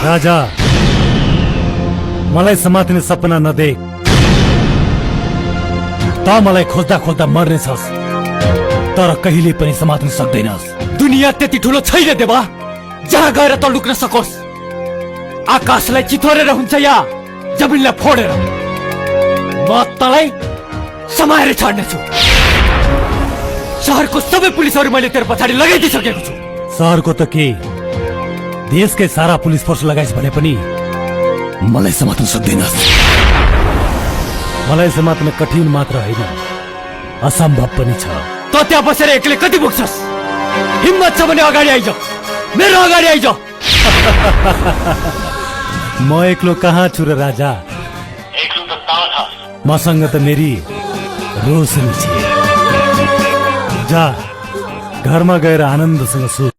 राजा, मलाई समात्ने सपना नदेख। त मलाई खोज्दा खोज्दा मर्नेछस्, तर कहिले पनि समात्न सक्दैनस्। दुनिया त्यति ठुलो छैन देवा जहाँ गएर त लुक्न सकोस्। आकाशलाई चितोरेर हुन्छ या जमिनलाई फोडेर, म तँलाई समाएर छाड्नेछु। शहरको सबै पुलिसहरू मैले तेरो पछाडि लगाइदिइसकेको छु। शहरको त के, देशकै सारा पुलिस फोर्स लगाइस् भने पनि मलाई समात्न सक्दैनस्। मलाई समात्न कठिन मात्र होइन, असम्भव पनि छ। त त्यहाँ बसेर एक्लै कति पुग्छस्? हिम्मत छ भने अगाडि आइज, मेरो अगाडि आइज। म एक्लो कहाँ छु र राजा, एक्लो त छ। मसँग त मेरी रोशनी छ। जा, घरमा गएर आनन्दसँग सुत।